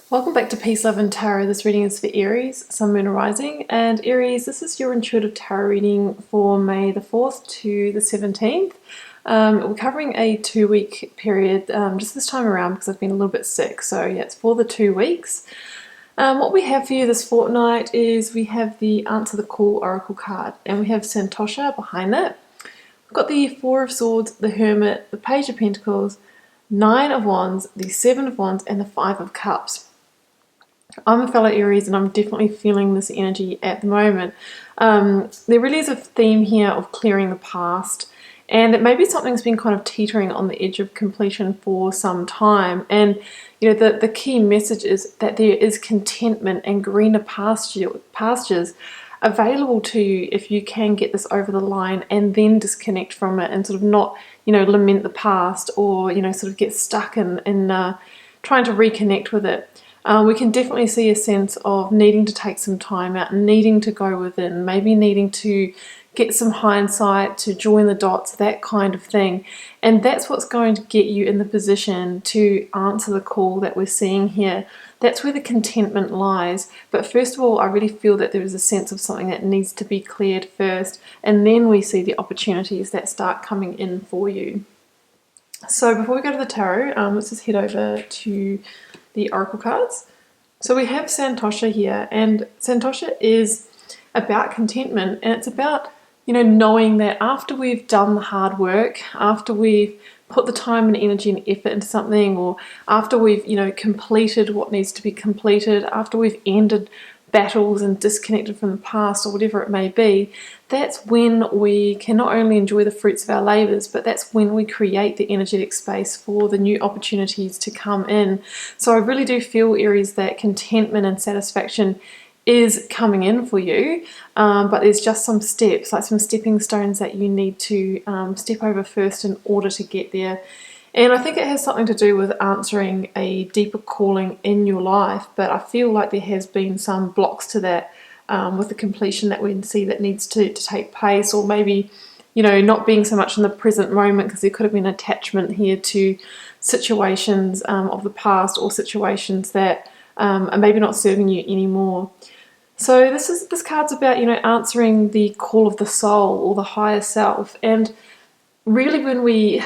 Welcome back to Peace, Love and Tarot. This reading is for Aries, Sun, Moon, Rising. And Aries, this is your intuitive tarot reading for May the 4th to the 17th. We're covering a 2-week period just this time around because I've been a little bit sick. So yeah, it's for the 2 weeks. What we have for you this fortnight is we have the Answer the Call Oracle card, and we have Santosha behind that. We've got the Four of Swords, the Hermit, the Page of Pentacles, Nine of Wands, the Seven of Wands, and the Five of Cups. I'm a fellow Aries and I'm definitely feeling this energy at the moment. There really is a theme here of clearing the past, and it may be something that's been kind of teetering on the edge of completion for some time. And you know, the key message is that there is contentment and greener pastures available to you if you can get this over the line and then disconnect from it and sort of not, lament the past or, sort of get stuck in trying to reconnect with it. We can definitely see a sense of needing to take some time out, needing to go within, maybe needing to get some hindsight, to join the dots, that kind of thing. And that's what's going to get you in the position to answer the call that we're seeing here. That's where the contentment lies. But first of all, I really feel that there is a sense of something that needs to be cleared first, and then we see the opportunities that start coming in for you. So before we go to the tarot, let's just head over to the oracle cards. So we have Santosha here, and Santosha is about contentment, and it's about, knowing that after we've done the hard work, after we've put the time and energy and effort into something, or after we've, completed what needs to be completed, after we've ended battles and disconnected from the past or whatever it may be, that's when we can not only enjoy the fruits of our labors, but that's when we create the energetic space for the new opportunities to come in. So I really do feel, Aries, that contentment and satisfaction is coming in for you, but there's just some steps, like some stepping stones that you need to step over first in order to get there. And I think it has something to do with answering a deeper calling in your life, but I feel like there has been some blocks to that with the completion that we see that needs to take place, or maybe, not being so much in the present moment, because there could have been attachment here to situations of the past, or situations that are maybe not serving you anymore. So this card's about, answering the call of the soul or the higher self. And really when we...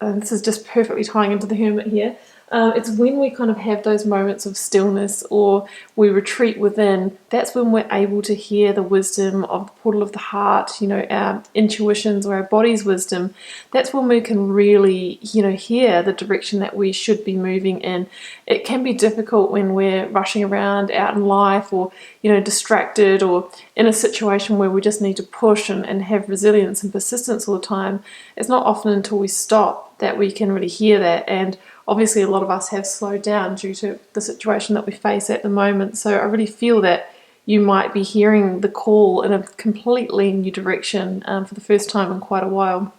this is just perfectly tying into the Hermit here. It's when we kind of have those moments of stillness, or we retreat within, that's when we're able to hear the wisdom of the portal of the heart, our intuitions or our body's wisdom. That's when we can really, hear the direction that we should be moving in. It can be difficult when we're rushing around out in life, or, distracted, or in a situation where we just need to push and have resilience and persistence all the time. It's not often until we stop that we can really hear that. And obviously a lot of us have slowed down due to the situation that we face at the moment. So I really feel that you might be hearing the call in a completely new direction for the first time in quite a while.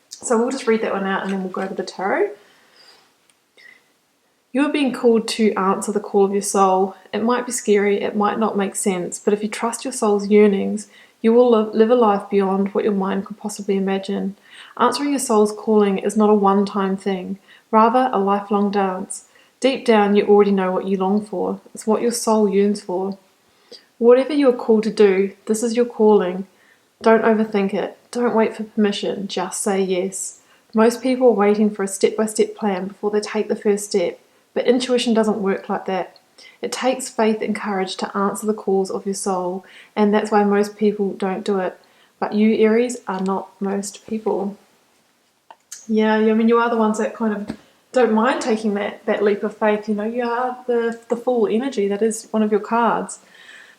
So we'll just read that one out and then we'll go to the tarot. You are being called to answer the call of your soul. It might be scary, it might not make sense, but if you trust your soul's yearnings, you will live a life beyond what your mind could possibly imagine. Answering your soul's calling is not a one-time thing, rather a lifelong dance. Deep down, you already know what you long for. It's what your soul yearns for. Whatever you are called to do, this is your calling. Don't overthink it. Don't wait for permission. Just say yes. Most people are waiting for a step-by-step plan before they take the first step, but intuition doesn't work like that. It takes faith and courage to answer the calls of your soul, and that's why most people don't do it. But you, Aries, are not most people. Yeah, I mean, you are the ones that kind of don't mind taking that leap of faith. You are the full energy. That is one of your cards.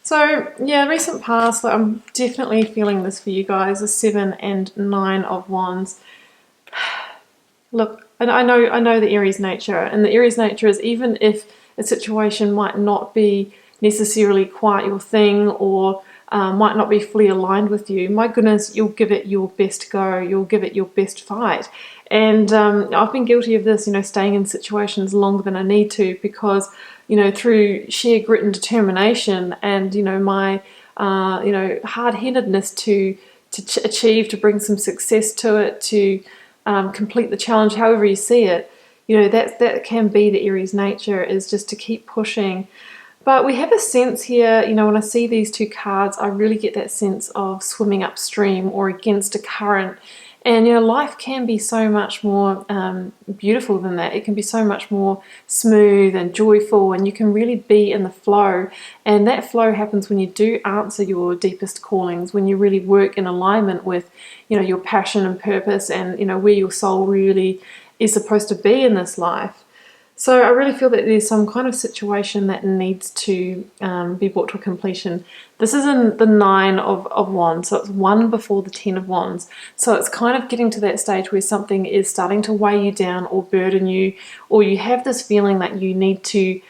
So, yeah, recent past, I'm definitely feeling this for you guys, the 7 and 9 of Wands. Look, I know the Aries nature, and the Aries nature is, even if a situation might not be necessarily quite your thing, or might not be fully aligned with you, my goodness, you'll give it your best go, you'll give it your best fight. And I've been guilty of this, staying in situations longer than I need to, because, through sheer grit and determination and, my, hard-headedness to achieve, to bring some success to it, to complete the challenge, however you see it, that can be the Aries nature, is just to keep pushing. But we have a sense here, when I see these two cards, I really get that sense of swimming upstream or against a current. And, life can be so much more beautiful than that. It can be so much more smooth and joyful, and you can really be in the flow. And that flow happens when you do answer your deepest callings, when you really work in alignment with, your passion and purpose and, where your soul really is supposed to be in this life. So I really feel that there's some kind of situation that needs to be brought to a completion. This is in the 9 of Wands, so it's 1 before the 10 of Wands. So it's kind of getting to that stage where something is starting to weigh you down or burden you, or you have this feeling that you need to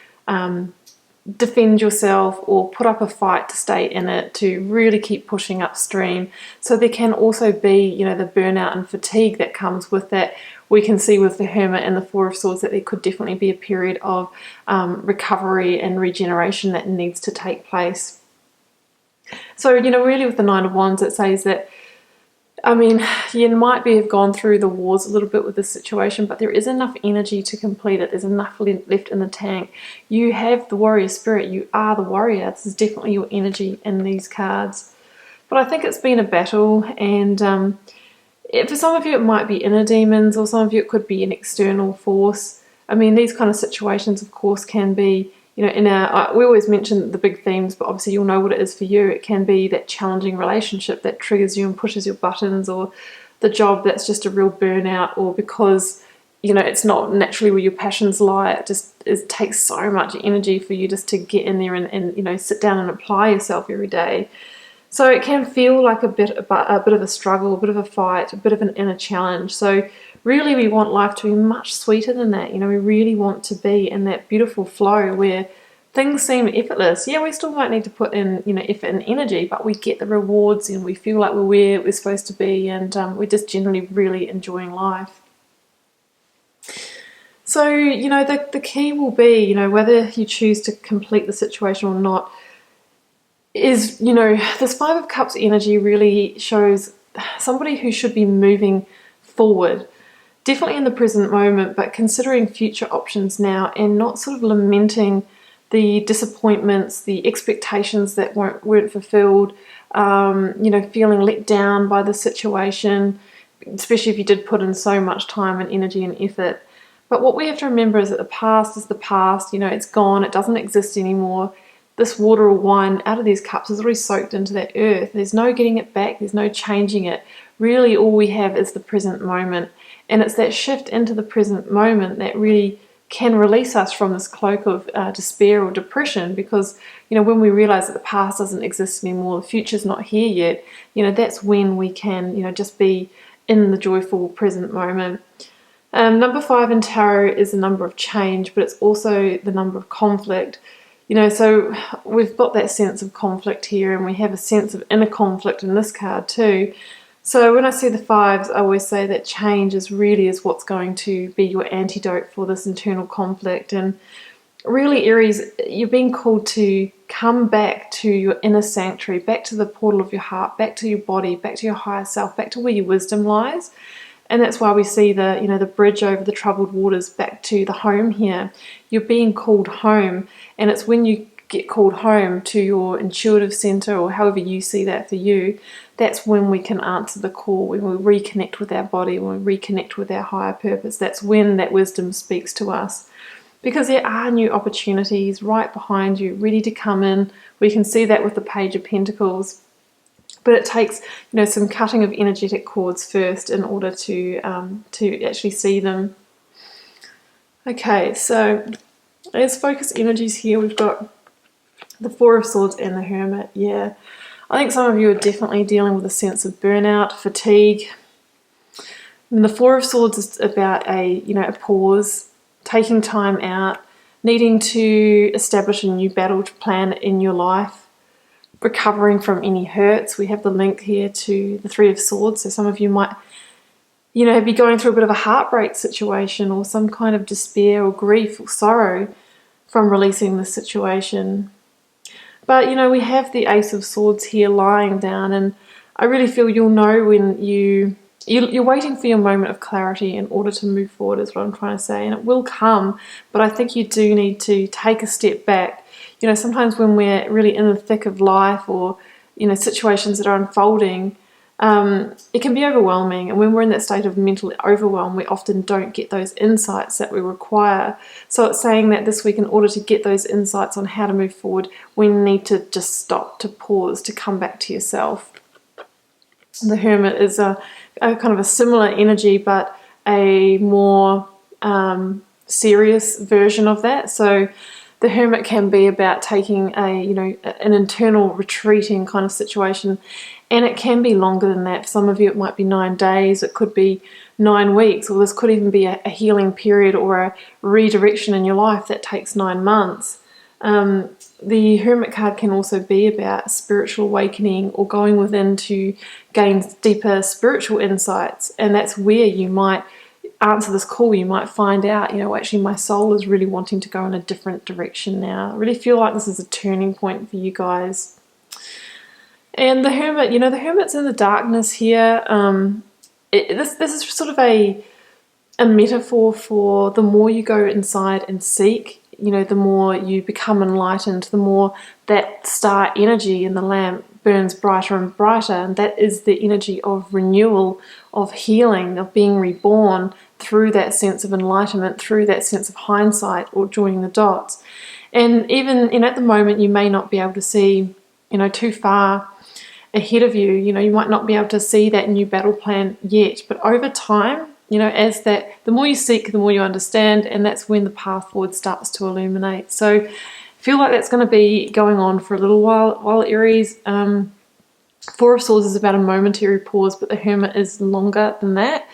defend yourself or put up a fight to stay in it, to really keep pushing upstream. So there can also be, the burnout and fatigue that comes with that. We can see with the Hermit and the Four of Swords that there could definitely be a period of recovery and regeneration that needs to take place. So, really with the 9 of Wands, it says that, you might have gone through the wars a little bit with this situation, but there is enough energy to complete it. There's enough left in the tank. You have the warrior spirit. You are the warrior. This is definitely your energy in these cards. But I think it's been a battle, and for some of you it might be inner demons, or some of you it could be an external force. These kind of situations, of course, can be, we always mention the big themes, but obviously you'll know what it is for you. It can be that challenging relationship that triggers you and pushes your buttons, or the job that's just a real burnout, or because, it's not naturally where your passions lie. It takes so much energy for you just to get in there and sit down and apply yourself every day. So it can feel like a bit of a struggle, a bit of a fight, a bit of an inner challenge. So really we want life to be much sweeter than that. We really want to be in that beautiful flow where things seem effortless. Yeah, we still might need to put in, effort and energy, but we get the rewards and we feel like we're where we're supposed to be, and we're just generally really enjoying life. So, the key will be, whether you choose to complete the situation or not, is, this 5 of Cups energy really shows somebody who should be moving forward, definitely in the present moment, but considering future options now, and not sort of lamenting the disappointments, the expectations that weren't fulfilled, feeling let down by the situation, especially if you did put in so much time and energy and effort. But what we have to remember is that the past is the past. It's gone, it doesn't exist anymore. This water or wine out of these cups is already soaked into that earth. There's no getting it back. There's no changing it. Really, all we have is the present moment. And it's that shift into the present moment that really can release us from this cloak of despair or depression, because, when we realize that the past doesn't exist anymore, the future's not here yet, that's when we can, just be in the joyful present moment. Number 5 in tarot is the number of change, but it's also the number of conflict. So we've got that sense of conflict here, and we have a sense of inner conflict in this card too. So when I see the 5s, I always say that change is what's going to be your antidote for this internal conflict. And really, Aries, you're being called to come back to your inner sanctuary, back to the portal of your heart, back to your body, back to your higher self, back to where your wisdom lies. And that's why we see the bridge over the troubled waters back to the home here. You're being called home, and it's when you get called home to your intuitive center, or however you see that for you, that's when we can answer the call, when we reconnect with our body, when we reconnect with our higher purpose. That's when that wisdom speaks to us. Because there are new opportunities right behind you, ready to come in. We can see that with the Page of Pentacles. But it takes, some cutting of energetic cords first in order to actually see them. Okay, so as focus energies here, we've got the Four of Swords and the Hermit. Yeah, I think some of you are definitely dealing with a sense of burnout, fatigue. And the Four of Swords is about a pause, taking time out, needing to establish a new battle plan in your life, recovering from any hurts. We have the link here to the Three of Swords. So some of you might, be going through a bit of a heartbreak situation, or some kind of despair or grief or sorrow from releasing this situation. But, we have the Ace of Swords here lying down, and I really feel you'll know when you you're waiting for your moment of clarity in order to move forward, is what I'm trying to say, and it will come, but I think you do need to take a step back. Sometimes when we're really in the thick of life, or situations that are unfolding, it can be overwhelming, and when we're in that state of mental overwhelm, we often don't get those insights that we require. So it's saying that this week, in order to get those insights on how to move forward, we need to just stop, to pause, to come back to yourself. The Hermit is a kind of a similar energy, but a more serious version of that. So the Hermit can be about taking an internal retreating kind of situation, and it can be longer than that. For some of you, it might be 9 days, it could be 9 weeks, or this could even be a healing period or a redirection in your life that takes 9 months. The Hermit card can also be about spiritual awakening or going within to gain deeper spiritual insights, and that's where you might answer this call. You might find out, actually my soul is really wanting to go in a different direction now. I really feel like this is a turning point for you guys. And the Hermit, the Hermit's in the darkness here. This is sort of a metaphor for the more you go inside and seek, the more you become enlightened, the more that star energy in the lamp burns brighter and brighter, and that is the energy of renewal, of healing, of being reborn through that sense of enlightenment, through that sense of hindsight or joining the dots. And even, at the moment, you may not be able to see, too far ahead of you. You might not be able to see that new battle plan yet, but over time, the more you seek, the more you understand, and that's when the path forward starts to illuminate. So I feel like that's going to be going on for a little while Aries. Four of Swords is about a momentary pause, but the Hermit is longer than that.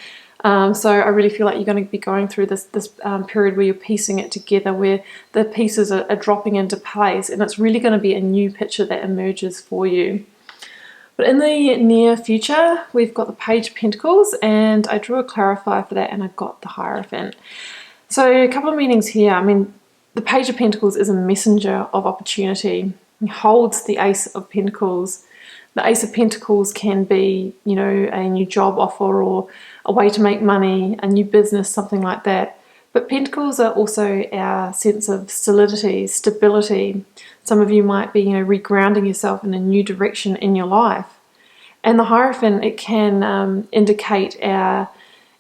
So I really feel like you're going to be going through this period where you're piecing it together, where the pieces are dropping into place, and it's really going to be a new picture that emerges for you. But in the near future, we've got the Page of Pentacles, and I drew a clarifier for that, and I got the Hierophant. So a couple of meanings here. The Page of Pentacles is a messenger of opportunity. He holds the Ace of Pentacles. The Ace of Pentacles can be, a new job offer or a way to make money, a new business, something like that. But Pentacles are also our sense of solidity, stability. Some of you might be, regrounding yourself in a new direction in your life. And the Hierophant, it can indicate our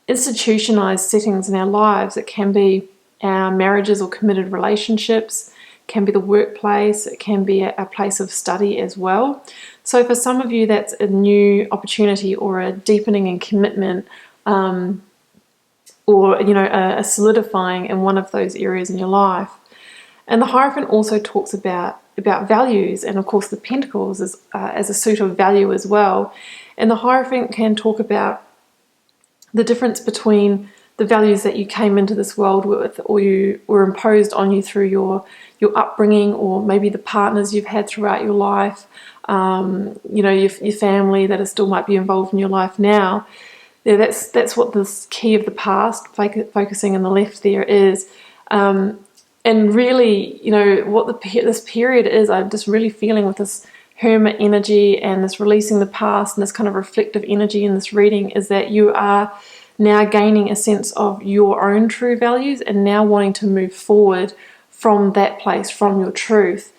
institutionalized settings in our lives. It can be our marriages or committed relationships, it can be the workplace, it can be a place of study as well. So for some of you, that's a new opportunity or a deepening in commitment, or a solidifying in one of those areas in your life. And the Hierophant also talks about values, and of course the Pentacles is as a suit of value as well. And the Hierophant can talk about the difference between the values that you came into this world with, or you were imposed on you through your upbringing, or maybe the partners you've had throughout your life, your family that still might be involved in your life now. Yeah, that's what this key of the past, focusing on the left there, is. And really, what this period is, I'm just really feeling with this Hermit energy and this releasing the past and this kind of reflective energy in this reading, is that you are now gaining a sense of your own true values and now wanting to move forward from that place, from your truth.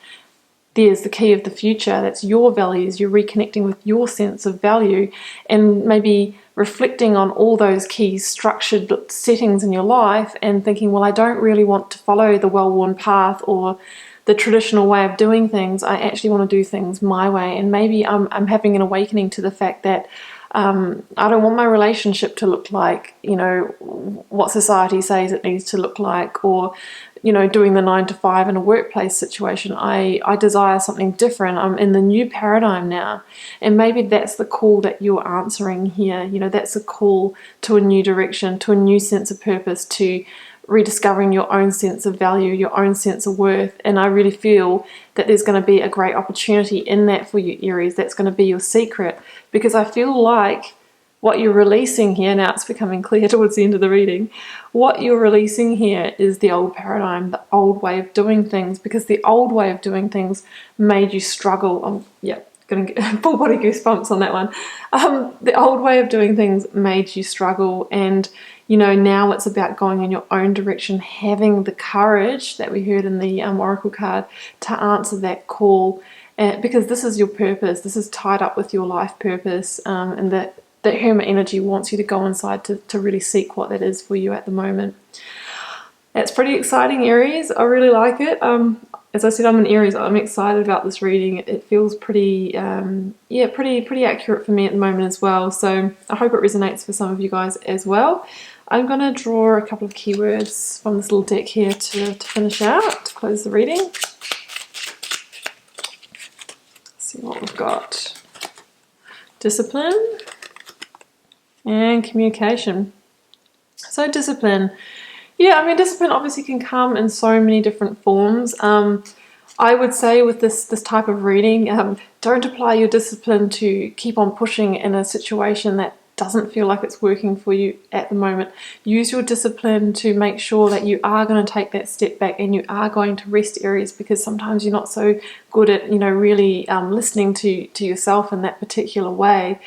There's the key of the future. That's your values. You're reconnecting with your sense of value and maybe reflecting on all those key structured settings in your life and thinking, well, I don't really want to follow the well-worn path or the traditional way of doing things. I actually want to do things my way. And maybe I'm having an awakening to the fact that I don't want my relationship to look like, what society says it needs to look like, or, doing the 9 to 5 in a workplace situation. I desire something different. I'm in the new paradigm now. And maybe that's the call that you're answering here. That's a call to a new direction, to a new sense of purpose, to rediscovering your own sense of value, your own sense of worth. And I really feel that there's going to be a great opportunity in that for you, Aries. That's going to be your secret, because I feel like what you're releasing here, now it's becoming clear towards the end of the reading, what you're releasing here is the old paradigm, the old way of doing things, because the old way of doing things made you struggle. gonna get full body goosebumps on that one. The old way of doing things made you struggle, and now it's about going in your own direction, having the courage that we heard in the oracle card to answer that call, because this is your purpose. This is tied up with your life purpose, and that hermit energy wants you to go inside to really seek what that is for you at the moment. It's pretty exciting, Aries. I really like it. As I said, I'm an Aries. I'm excited about this reading. It feels pretty accurate for me at the moment as well. So I hope it resonates for some of you guys as well. I'm going to draw a couple of keywords from this little deck here to finish out, to close the reading. Let's see what we've got. Discipline and communication. So discipline. Yeah, I mean, discipline obviously can come in so many different forms. I would say with this type of reading, don't apply your discipline to keep on pushing in a situation that doesn't feel like it's working for you at the moment. Use your discipline to make sure that you are going to take that step back and you are going to rest, Aries, because sometimes you're not so good at, really listening to yourself in that particular way.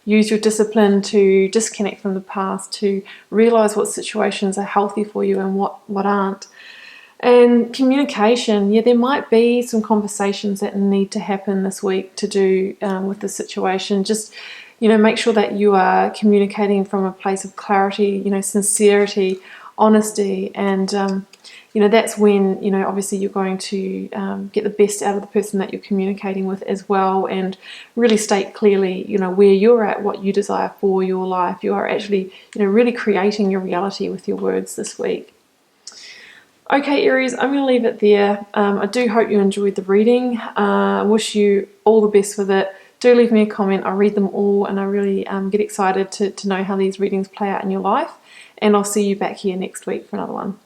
Use your discipline to disconnect from the past, to realize what situations are healthy for you and what aren't. And communication, yeah, there might be some conversations that need to happen this week to do with the situation. Just, make sure that you are communicating from a place of clarity, sincerity, honesty, and that's when, obviously you're going to get the best out of the person that you're communicating with as well, and really state clearly, where you're at, what you desire for your life. You are actually, really creating your reality with your words this week. Okay, Aries, I'm going to leave it there. I do hope you enjoyed the reading. I wish you all the best with it. Do leave me a comment. I read them all, and I really get excited to know how these readings play out in your life. And I'll see you back here next week for another one.